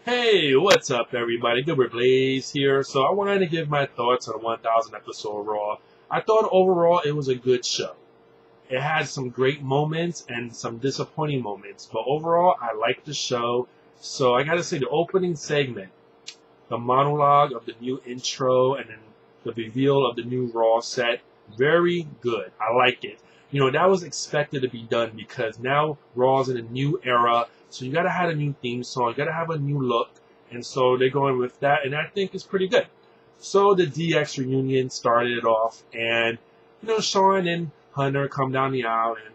Hey, what's up, everybody? gilbertblaze here. So I wanted to give my thoughts on 1000 episode Raw. I thought overall it was a good show. It had some great moments and some disappointing moments, but overall I liked the show. So I gotta say the opening segment, the monologue of the new intro, and then the reveal of the new Raw set, very good. I like it. That was expected to be done because now Raw's in a new era, so you gotta have a new theme song, you gotta have a new look, and so they're going with that, and I think it's pretty good. So the DX reunion started it off, and Shawn and Hunter come down the aisle, and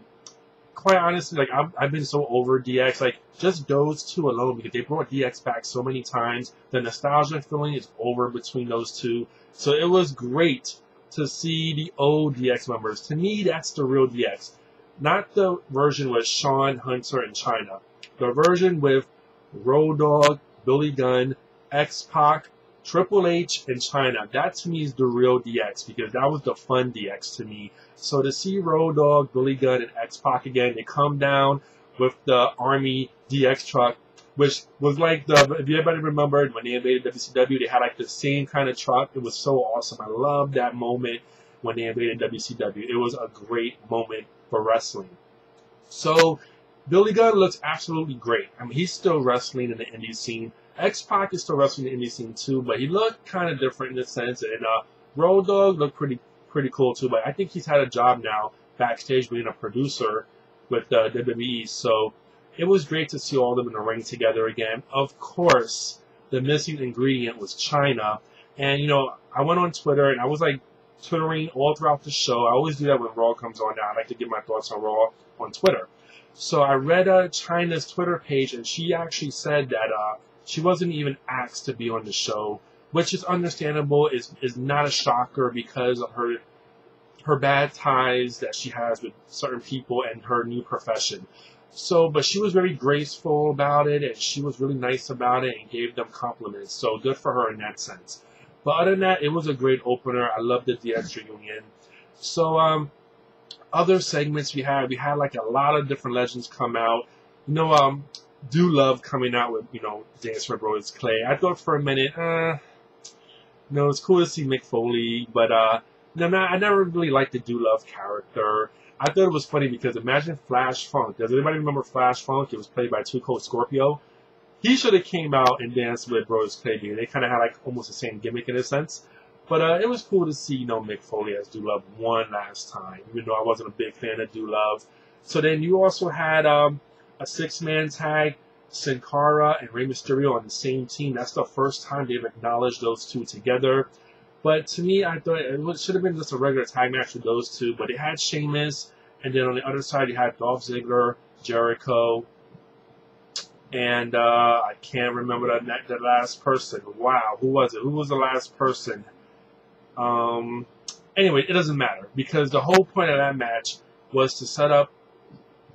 quite honestly, like I've been so over DX, like just those two alone because they brought DX back so many times. The nostalgia feeling is over between those two, so it was great to see the old DX members. To me, that's the real DX, not the version with Shawn, Hunter, and China. The version with Road Dogg, Billy Gunn, X-Pac, Triple H, and China. That to me is the real DX because that was the fun DX to me. So to see Road Dogg, Billy Gunn, and X-Pac again, they come down with the Army DX truck, which was like if anybody remembered when they invaded WCW, they had like the same kind of truck. It was so awesome. I loved that moment when they invaded WCW. It was a great moment for wrestling. So Billy Gunn looks absolutely great. I mean, he's still wrestling in the indie scene. X-Pac is still wrestling in the indie scene too, but he looked kind of different in a sense. And Road Dogg looked pretty cool too. But I think he's had a job now backstage being a producer with WWE. So it was great to see all of them in the ring together again. Of course, the missing ingredient was China. And I went on Twitter and I was like twittering all throughout the show. I always do that when Raw comes on now. I like to give my thoughts on Raw on Twitter. So I read China's Twitter page, and she actually said that she wasn't even asked to be on the show, which is understandable. Is not a shocker because of her bad ties that she has with certain people and her new profession. So, but she was very graceful about it, and she was really nice about it and gave them compliments. So good for her in that sense. But other than that, it was a great opener. I loved the DX reunion. So, other segments we had like a lot of different legends come out. Do love coming out with, Dance with Bros. Clay. I thought for a minute, it's cool to see Mick Foley, but I never really liked the Do Love character. I thought it was funny because imagine Flash Funk. Does anybody remember Flash Funk? It was played by Two Cold Scorpio. He should have came out and danced with Bros. Clay. They kind of had like almost the same gimmick in a sense. But it was cool to see, Mick Foley as Do Love one last time, even though I wasn't a big fan of Do Love. So then you also had a six-man tag, Sin Cara and Rey Mysterio on the same team. That's the first time they've acknowledged those two together. But to me, I thought it should have been just a regular tag match with those two. But they had Sheamus, and then on the other side you had Dolph Ziggler, Jericho, and I can't remember the last person. Wow, who was it? Who was the last person? Anyway, it doesn't matter because the whole point of that match was to set up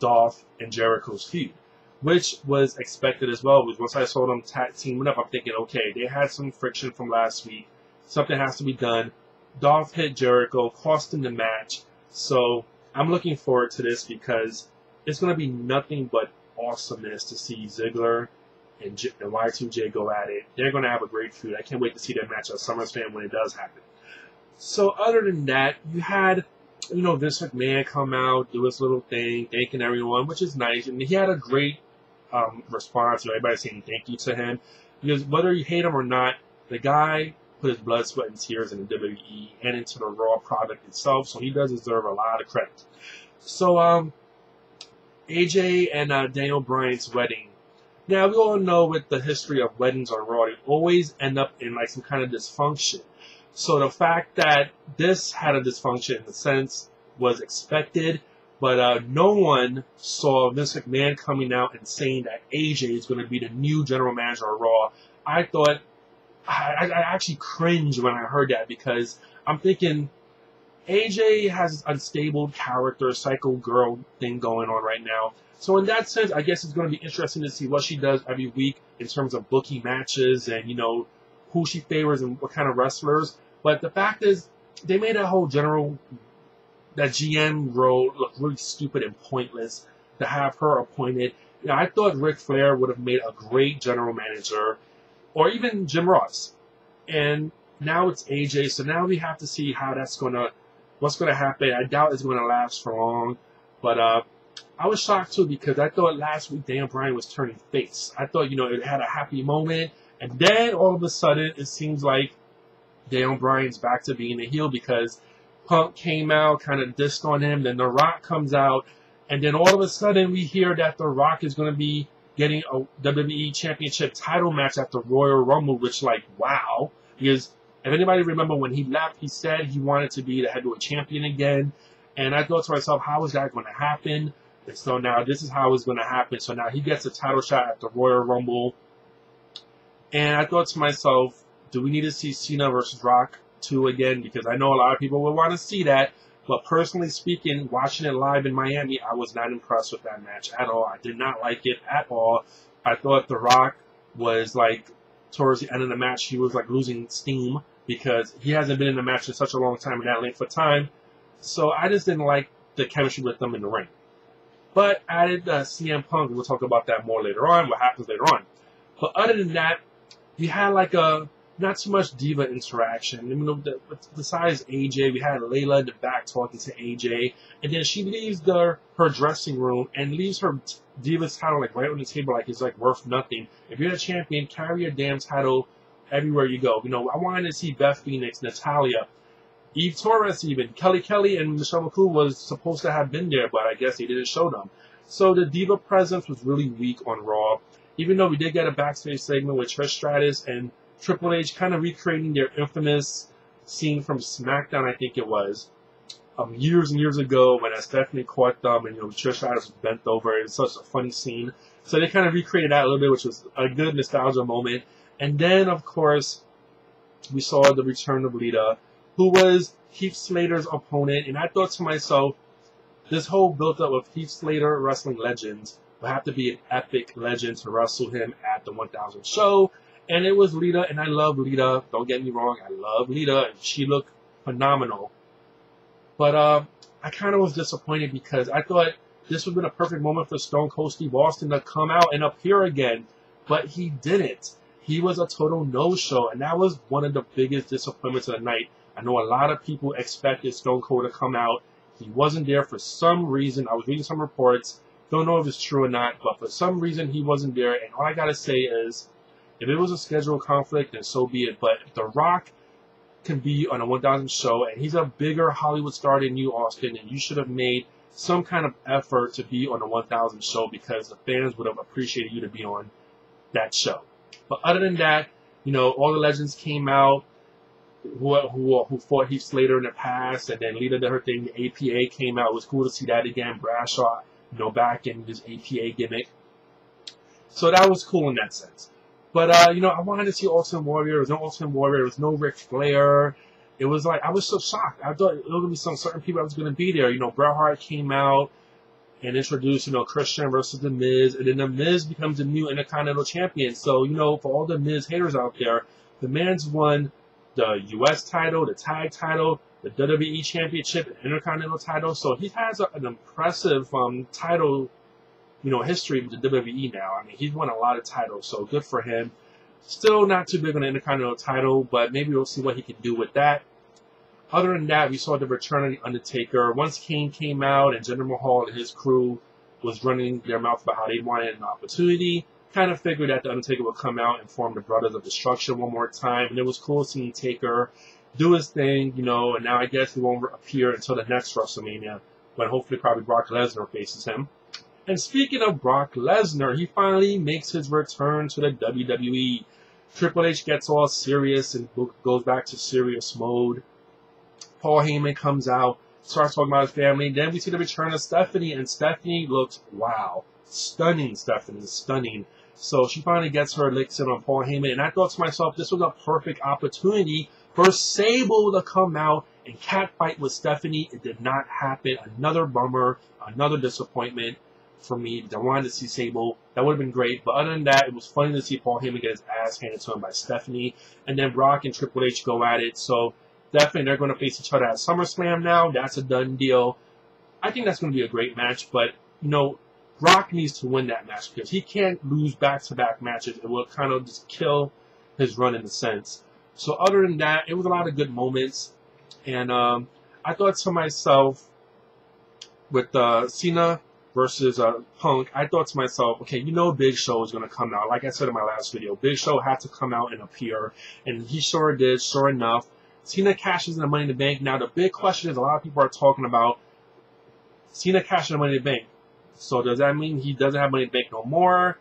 Dolph and Jericho's feud, which was expected as well. Because once I saw them teaming up, I'm thinking, okay, they had some friction from last week. Something has to be done. Dolph hit Jericho, cost him the match. So I'm looking forward to this because it's going to be nothing but awesomeness to see Ziggler and Y2J go at it. They're going to have a great feud. I can't wait to see that match at SummerSlam when it does happen. So other than that, you had, Vince McMahon come out, do his little thing, thanking everyone, which is nice. And he had a great response. Everybody saying thank you to him. Because whether you hate him or not, the guy put his blood, sweat, and tears in the WWE and into the Raw product itself. So he does deserve a lot of credit. So AJ and Daniel Bryan's wedding. Now, we all know with the history of weddings on Raw, they always end up in like some kind of dysfunction. So the fact that this had a dysfunction in a sense was expected, but no one saw Vince McMahon coming out and saying that AJ is going to be the new general manager of Raw. I thought, I actually cringed when I heard that because I'm thinking AJ has an unstable character, psycho girl thing going on right now. So in that sense, I guess it's going to be interesting to see what she does every week in terms of booking matches and, who she favors and what kind of wrestlers. But the fact is, they made that whole that GM role look really stupid and pointless to have her appointed. You know, I thought Ric Flair would have made a great general manager, or even Jim Ross. And now it's AJ, so now we have to see how what's gonna happen. I doubt it's gonna last for long, but I was shocked too because I thought last week Daniel Bryan was turning face. I thought, you know, it had a happy moment, and then all of a sudden it seems like Daniel Bryan's back to being a heel because Punk came out, kind of dissed on him, then The Rock comes out, and then all of a sudden we hear that The Rock is going to be getting a WWE Championship title match at the Royal Rumble, which, like, wow. Because if anybody remember when he left, he said he wanted to be the heavyweight champion again, and I thought to myself, how is that going to happen? And so now this is how it's going to happen. So now he gets a title shot at the Royal Rumble, and I thought to myself, do we need to see Cena versus Rock 2 again? Because I know a lot of people will want to see that. But personally speaking, watching it live in Miami, I was not impressed with that match at all. I did not like it at all. I thought The Rock was, like, towards the end of the match, he was, like, losing steam because he hasn't been in the match in such a long time in that length of time. So I just didn't like the chemistry with them in the ring. But added CM Punk. We'll talk about that more later on, what happens later on. But other than that, we had, like, a not too much diva interaction. You know, besides AJ, we had Layla in the back talking to AJ, and then she leaves her dressing room and leaves her diva's title like right on the table, like it's like worth nothing. If you're the champion, carry your damn title everywhere you go. You know, I wanted to see Beth Phoenix, Natalya, Eve Torres, even Kelly and Michelle McCool was supposed to have been there, but I guess they didn't show them. So the diva presence was really weak on Raw, even though we did get a backstage segment with Trish Stratus and Triple H kind of recreating their infamous scene from SmackDown, I think it was, years and years ago when Stephanie caught them and, you know, Trish Stratus was bent over. It was such a funny scene. So they kind of recreated that a little bit, which was a good nostalgia moment. And then, of course, we saw the return of Lita, who was Heath Slater's opponent. And I thought to myself, this whole build-up of Heath Slater wrestling legends will have to be an epic legend to wrestle him at the 1000 show. And it was Lita, and I love Lita. Don't get me wrong, I love Lita, and she looked phenomenal. But I kind of was disappointed because I thought this would have been a perfect moment for Stone Cold Steve Austin to come out and appear again. But he didn't. He was a total no-show, and that was one of the biggest disappointments of the night. I know a lot of people expected Stone Cold to come out. He wasn't there for some reason. I was reading some reports. Don't know if it's true or not, but for some reason he wasn't there. And all I got to say is, if it was a schedule conflict, then so be it. But The Rock can be on a 1000 show, and he's a bigger Hollywood star than you, Austin, and you should have made some kind of effort to be on the 1000 show because the fans would have appreciated you to be on that show. But other than that, you know, all the legends came out who fought Heath Slater in the past, and then Lita did her thing. The APA came out. It was cool to see that again. Bradshaw, you know, back in his APA gimmick. So that was cool in that sense. But, you know, I wanted to see Ultimate Warrior. There was no Ultimate Warrior. There was no Ric Flair. It was like, I was so shocked. I thought there was going to be some certain people that was going to be there. You know, Bret Hart came out and introduced, you know, Christian versus The Miz. And then The Miz becomes the new Intercontinental Champion. So, you know, for all the Miz haters out there, the man's won the U.S. title, the tag title, the WWE Championship, and Intercontinental title. So he has an impressive title, you know, history with the WWE now. I mean, he's won a lot of titles, so good for him. Still not too big on the Intercontinental title, but maybe we'll see what he can do with that. Other than that, we saw the return of The Undertaker. Once Kane came out and Jinder Mahal and his crew was running their mouth about how they wanted an opportunity, kind of figured that The Undertaker would come out and form the Brothers of Destruction one more time. And it was cool seeing Taker do his thing, you know, and now I guess he won't appear until the next WrestleMania, when hopefully probably Brock Lesnar faces him. And speaking of Brock Lesnar, he finally makes his return to the WWE. Triple H gets all serious and goes back to serious mode. Paul Heyman comes out, starts talking about his family. Then we see the return of Stephanie, and Stephanie looks, wow, stunning, Stephanie, stunning. So she finally gets her licks in on Paul Heyman, and I thought to myself, this was a perfect opportunity for Sable to come out and catfight with Stephanie. It did not happen. Another bummer, another disappointment for me. I wanted to see Sable. That would have been great. But other than that, it was funny to see Paul Heyman get his ass handed to him by Stephanie. And then Brock and Triple H go at it. So definitely they're going to face each other at SummerSlam now. That's a done deal. I think that's going to be a great match. But, you know, Rock needs to win that match because he can't lose back-to-back matches. It will kind of just kill his run in a sense. So other than that, it was a lot of good moments. And I thought to myself, with Cena versus Punk, I thought to myself, okay, you know Big Show is going to come out. Like I said in my last video, Big Show had to come out and appear. And he sure did, sure enough. Cena cashes in the Money in the Bank. Now, the big question is, a lot of people are talking about Cena cashing the Money in the Bank. So does that mean he doesn't have Money in the Bank no more?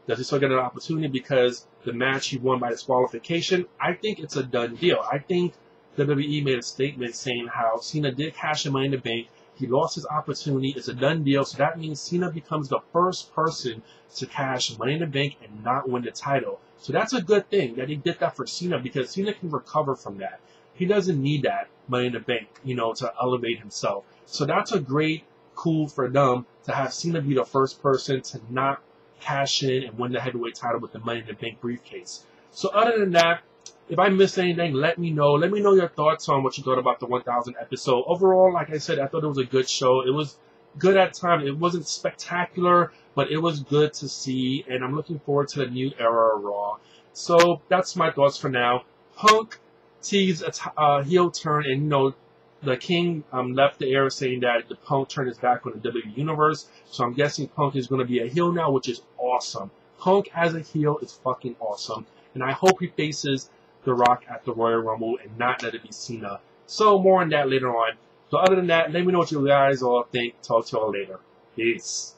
Does he still get an opportunity because the match he won by disqualification? I think it's a done deal. I think WWE made a statement saying how Cena did cash in Money in the Bank. He lost his opportunity. It's a done deal. So that means Cena becomes the first person to cash Money in the Bank and not win the title. So that's a good thing that he did that for Cena because Cena can recover from that. He doesn't need that Money in the Bank, you know, to elevate himself. So that's a great cool for them to have Cena be the first person to not cash in and win the heavyweight title with the Money in the Bank briefcase. So other than that, if I missed anything, let me know. Let me know your thoughts on what you thought about the 1000 episode. Overall, like I said, I thought it was a good show. It was good at times. It wasn't spectacular, but it was good to see, and I'm looking forward to the new era of Raw. So that's my thoughts for now. Punk teased a heel turn, and you know, the King left the air saying that the Punk turned his back on the WWE Universe. So I'm guessing Punk is going to be a heel now, which is awesome. Punk as a heel is fucking awesome. And I hope he faces The Rock at the Royal Rumble and not let it be Cena. So more on that later on. So other than that, let me know what you guys all think. Talk to y'all later. Peace.